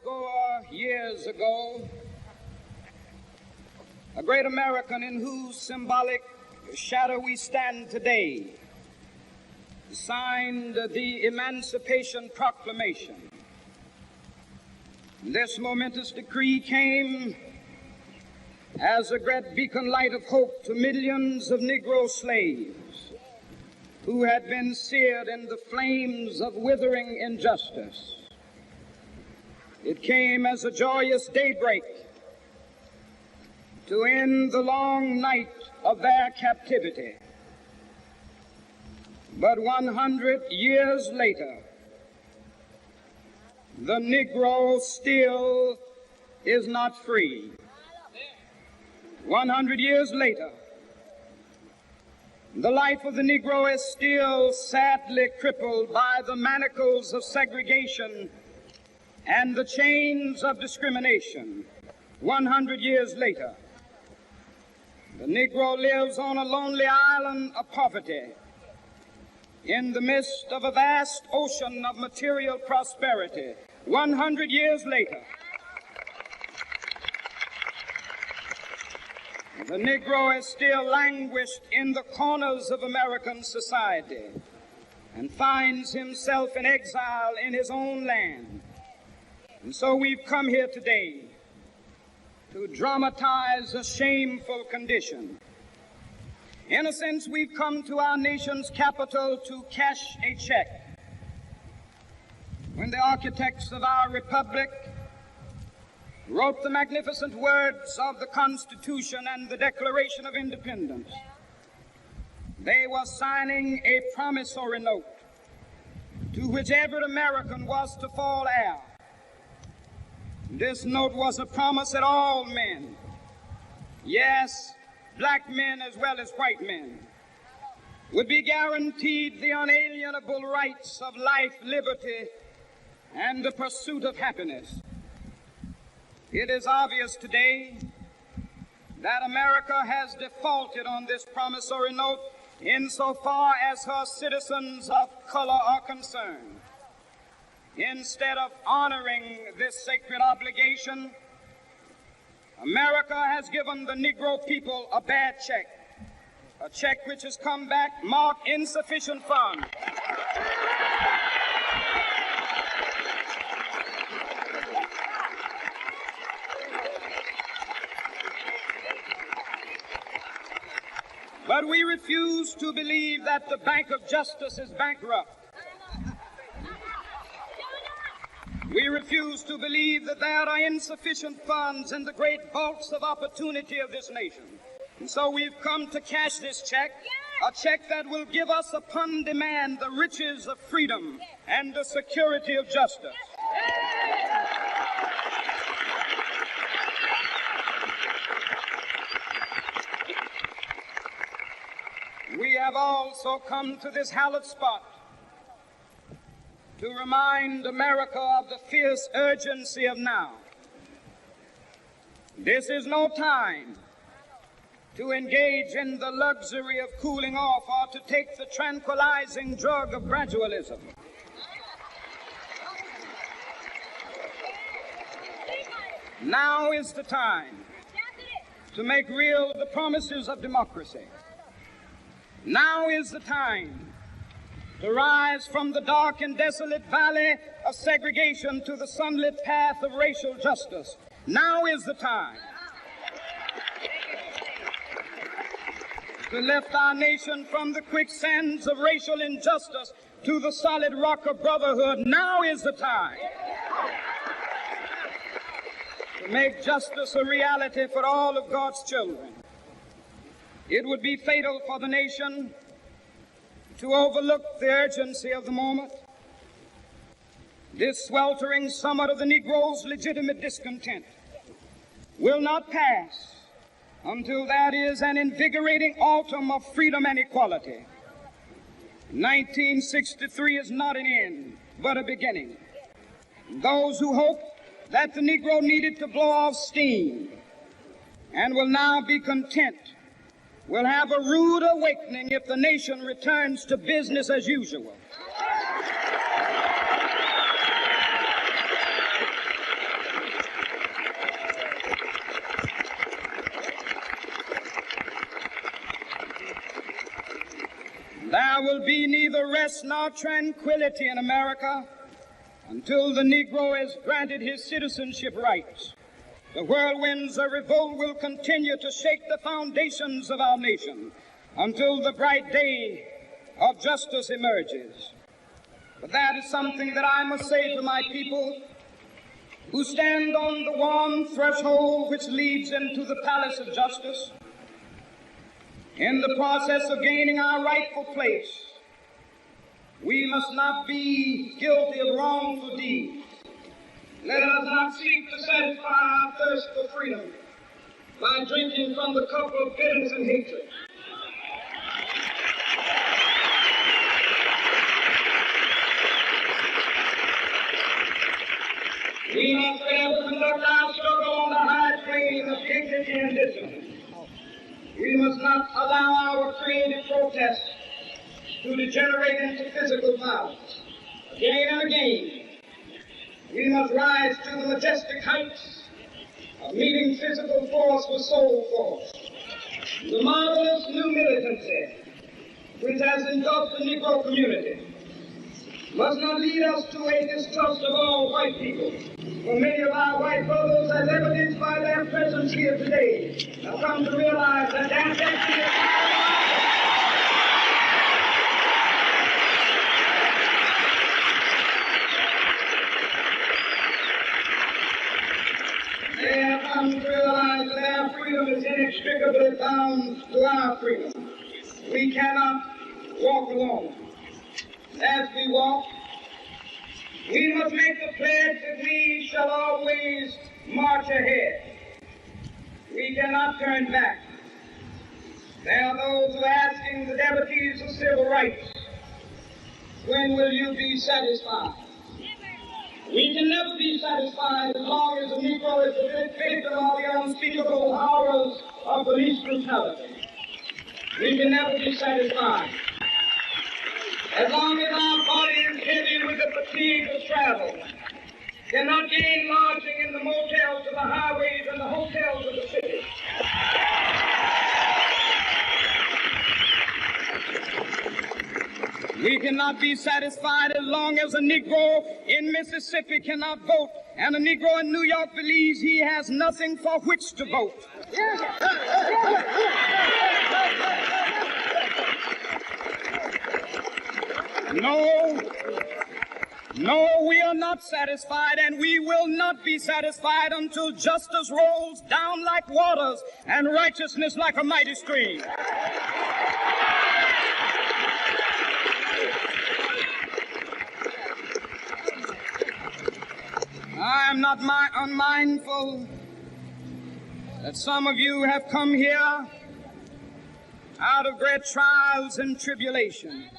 score years ago, a great American in whose symbolic shadow we stand today signed the Emancipation Proclamation. This momentous decree came as a great beacon light of hope to millions of Negro slaves who had been seared in the flames of withering injustice. It came as a joyous daybreak to end the long night of their captivity. But 100 years later, the Negro still is not free. 100 years later, the life of the Negro is still sadly crippled by the manacles of segregation and the chains of discrimination. 100 years later, the Negro lives on a lonely island of poverty in the midst of a vast ocean of material prosperity. 100 years later, the Negro is still languished in the corners of American society and finds himself in exile in his own land. And so we've come here today to dramatize a shameful condition. In a sense, we've come to our nation's capital to cash a check. When the architects of our republic wrote the magnificent words of the Constitution and the Declaration of Independence, they were signing a promissory note to which every American was to fall heir. This note was a promise that all men, yes, black men as well as white men, would be guaranteed the unalienable rights of life, liberty, and the pursuit of happiness. It is obvious today that America has defaulted on this promissory note insofar as her citizens of color are concerned. Instead of honoring this sacred obligation, America has given the Negro people a bad check, a check which has come back marked insufficient funds. But we refuse to believe that the Bank of Justice is bankrupt. We refuse to believe that there are insufficient funds in the great vaults of opportunity of this nation. And so we've come to cash this check, a check that will give us upon demand the riches of freedom and the security of justice. We have also come to this hallowed spot to remind America of the fierce urgency of now. This is no time to engage in the luxury of cooling off or to take the tranquilizing drug of gradualism. Now is the time to make real the promises of democracy. Now is the time to rise from the dark and desolate valley of segregation to the sunlit path of racial justice. Now is the time to lift our nation from the quicksands of racial injustice to the solid rock of brotherhood. Now is the time to make justice a reality for all of God's children. It would be fatal for the nation to overlook the urgency of the moment. This sweltering summit of the Negro's legitimate discontent will not pass until there is an invigorating autumn of freedom and equality. 1963 is not an end, but a beginning. Those who hope that the Negro needed to blow off steam and will now be content will have a rude awakening if the nation returns to business as usual. will be neither rest nor tranquility in America until the Negro is granted his citizenship rights. The whirlwinds of revolt will continue to shake the foundations of our nation until the bright day of justice emerges. But that is something that I must say to my people who stand on the warm threshold which leads into the palace of justice. In the process of gaining our rightful place, we must not be guilty of wrongful deeds. Let us not seek to satisfy our thirst for freedom by drinking from the cup of bitterness and hatred. We must therefore conduct our struggle on the high plane of dignity and discipline. We must not allow our creative protest to degenerate into physical violence. Again and again, we must rise to the majestic heights of meeting physical force with soul force. The marvelous new militancy which has engulfed the Negro community must not lead us to a distrust of all white people. For many of our white brothers, as evidenced by their presence here today, have come to realize that their destiny is they have come to realize that their freedom is inextricably bound to our freedom. We cannot walk alone. As we walk, we must make the pledge that we shall always march ahead. We cannot turn back. There are those who are asking the devotees of civil rights, when will you be satisfied? We can never be satisfied as long as the Negro is a victim of the unspeakable horrors of police brutality. We can never be satisfied as long as our body is heavy with the fatigue of travel, cannot gain lodging in the motels of the highways and the hotels of the city. We cannot be satisfied as long as a Negro in Mississippi cannot vote, and a Negro in New York believes he has nothing for which to vote. No, we are not satisfied, and we will not be satisfied until justice rolls down like waters and righteousness like a mighty stream. I am not unmindful that some of you have come here out of great trials and tribulations.